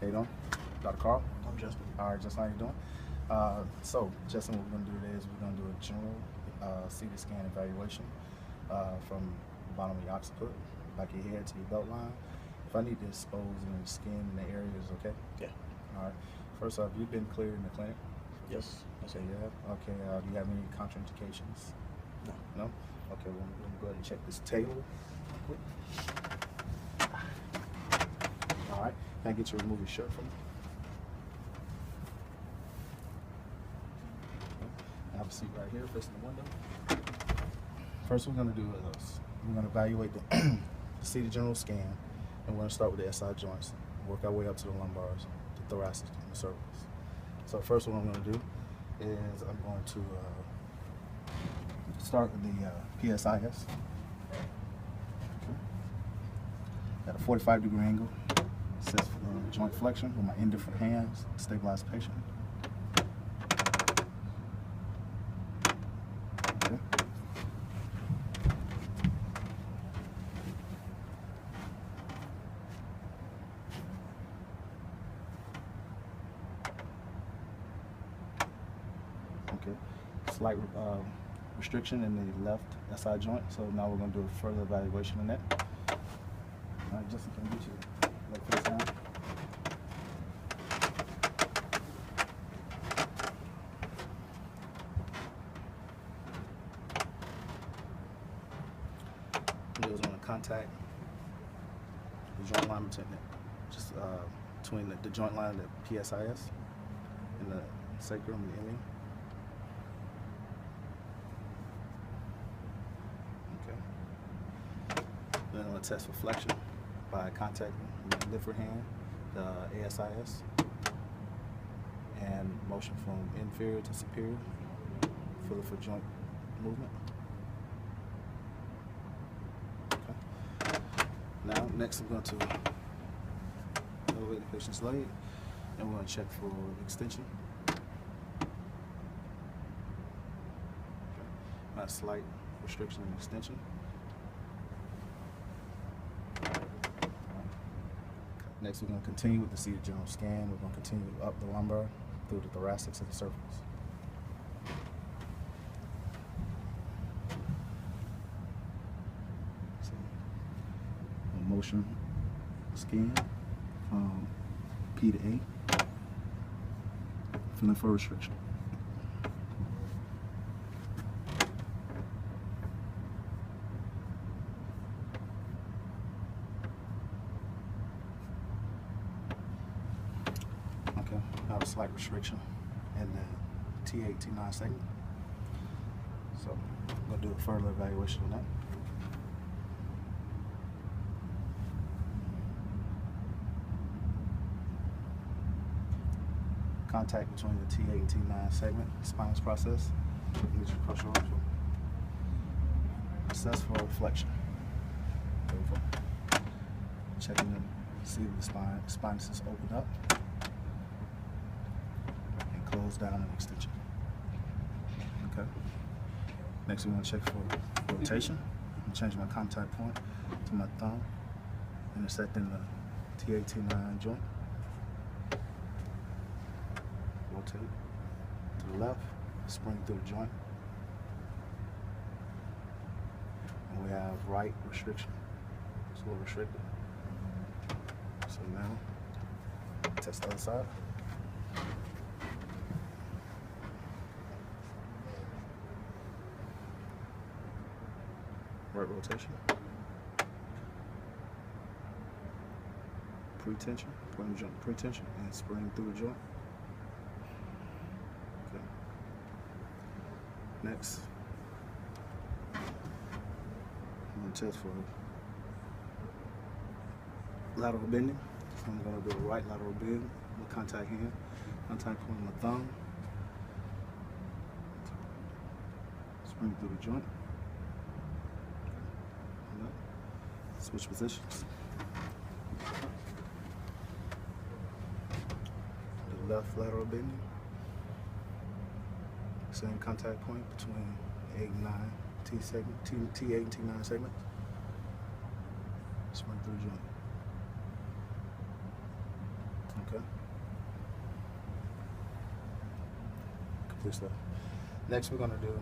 How you doing? Dr. Carl? I'm Justin. All right, Justin, how you doing? So, Justin, what we're going to do today is we're going to do a general CT scan evaluation from the bottom of your occiput, back of your head to your belt line. If I need to expose any skin in the area, is okay? Yeah. All right. First off, you've been cleared in the clinic? Yes. Okay, you have? Okay, do you have any contraindications? No. No? Okay, well, we're going to go ahead and check this table. Quick. All right. Can I get you to remove your shirt from me? I have a seat right here facing the window. First, we're going to do is we're going to evaluate the CT general scan, and we're going to start with the SI joints, work our way up to the lumbars, the thoracic, and the cervix. So first, what I'm going to do is I'm going to start with the PSIS. Okay. At a 45-degree angle, assess for joint flexion with my indifferent hands, stabilize the patient. Okay. Okay. Slight restriction in the left SI joint, so now we're going to do a further evaluation on that. All right, Justin, can I get you like face down? We just want to contact the joint line between the joint line of the PSIS and the sacrum and the ilium. Okay. Then I'm going to test for flexion by contacting with the different hand, the ASIS, and motion from inferior to superior, feel it for joint movement. Okay. Now, next I'm going to elevate the patient's leg, and we're going to check for extension. Okay. A slight restriction and extension. Next, we're going to continue with the CT general scan. We're going to continue up the lumbar through the thoracics and the cervix. So, motion scan from P to A, feeling for restriction. Okay, I have a slight restriction in the T8, T9 segment. So I'm going to do a further evaluation on that. Contact between the T8 and T9 segment, spinous process. Get you across your arms. Assess for flexion. Checking to see if the spinous is opened up. Close down an extension. Okay. Next, we're going to check for rotation. I'm change my contact point to my thumb, intersecting the T8, T9 joint. Rotate to the left, spring through the joint. And we have right restriction. It's a little restricted. So now, test the other side. Right rotation, pre-tension, point the joint pre-tension, and spring through the joint. Okay. Next, I'm going to test for lateral bending. So I'm going to do a right lateral bend with contact hand, contact point on my thumb, spring through the joint. Switch positions. The left lateral bending. Same contact point between 8 and 9 T segment, T8 and T9 segment. Spring through the joint. Okay. Complete stuff. Next, we're gonna do.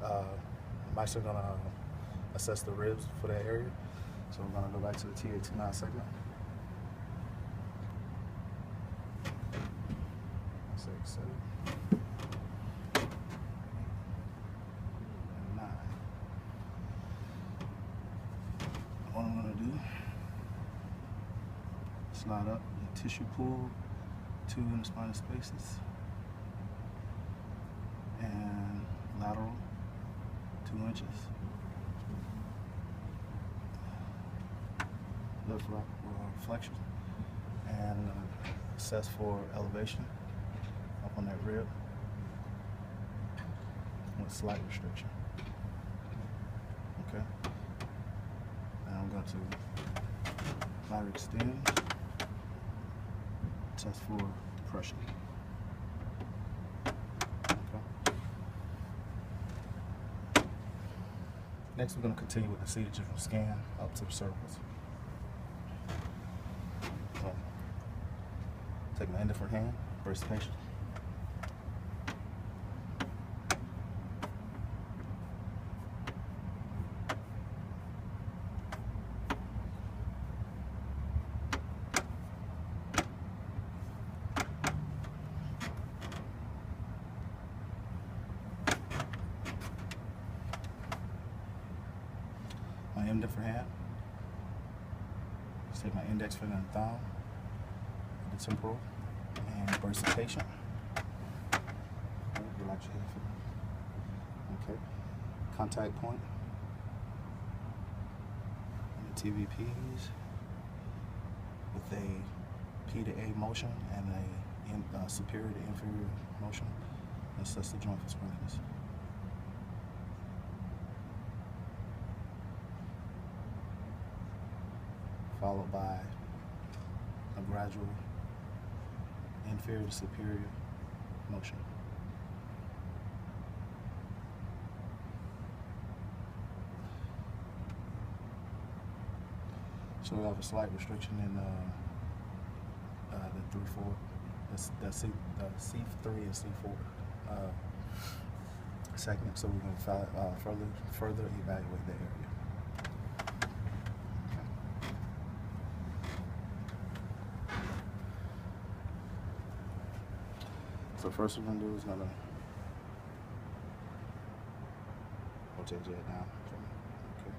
I'm actually gonna assess the ribs for that area. So we're gonna go back to the TA29 segment. 6, 7, 8, and 9. What I'm gonna do, slide up the tissue pool 2 in the spinal spaces, and lateral 2 inches. Left right flexion, and I'm gonna assess for elevation up on that rib with slight restriction. Okay. Now I'm going to lateral extend, test for depression. Okay. Next, we're going to continue with the seated general scan up to the cervix. Take my indifferent hand, brace the patient. My indifferent hand, just take my index finger and thumb, the temporal, and brace the patient. Relax your head. Okay. Contact point. And the TVPs with a P to A motion and a superior to inferior motion. Assess the joint for springiness. Followed by a gradual inferior to superior motion. So we have a slight restriction in the 3/4, the C3 and C4 segment. So we're going to further evaluate the area. So first we're going to do is rotate your head down. Okay.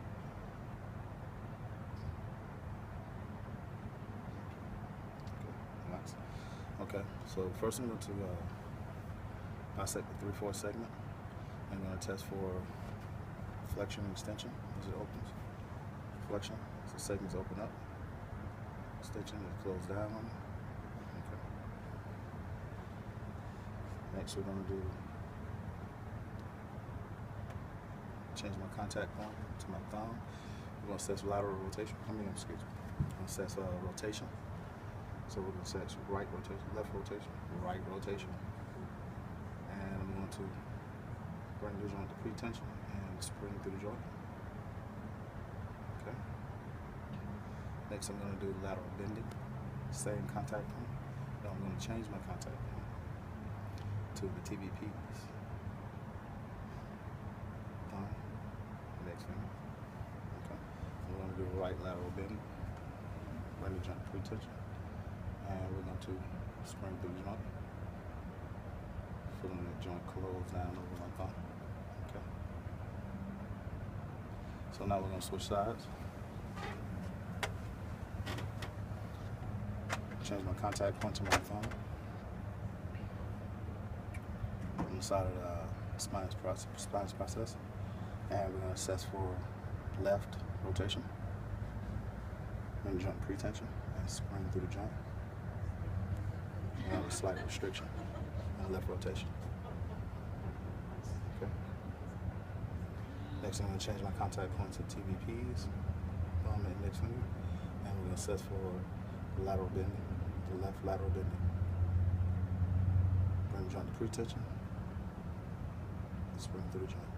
Relax. Okay, so first I'm going to bisect the 3/4 segment. I'm going to test for flexion and extension as it opens. Flexion, so segments open up. Extension is closed down on it. Next, we're going to change my contact point to my thumb. We're going to assess lateral rotation. Excuse me. We're going to assess rotation. So we're going to assess right rotation, left rotation, right rotation. And I'm going to bring the joint to pre-tension and spring through the joint. Okay. Next, I'm going to do lateral bending. Same contact point. Now I'm going to change my contact point to the TVPs. Thumb, next finger. Okay. We're going to do right lateral bend, bring the joint to pre-tension, and we're going to spring through the joint, feeling the joint close down over my thumb. Okay. So now we're going to switch sides. Change my contact point to my thumb. On the side of the spinous process, and we're going to assess for left rotation, bring the joint pre-tension, and spring through the joint. We have a slight restriction on left rotation. Okay. Next, I'm going to change my contact point to TVPs, thumb and index finger, and we're going to assess for lateral bending, the left lateral bending. Bring the joint to pre-tension. Spring through the joint.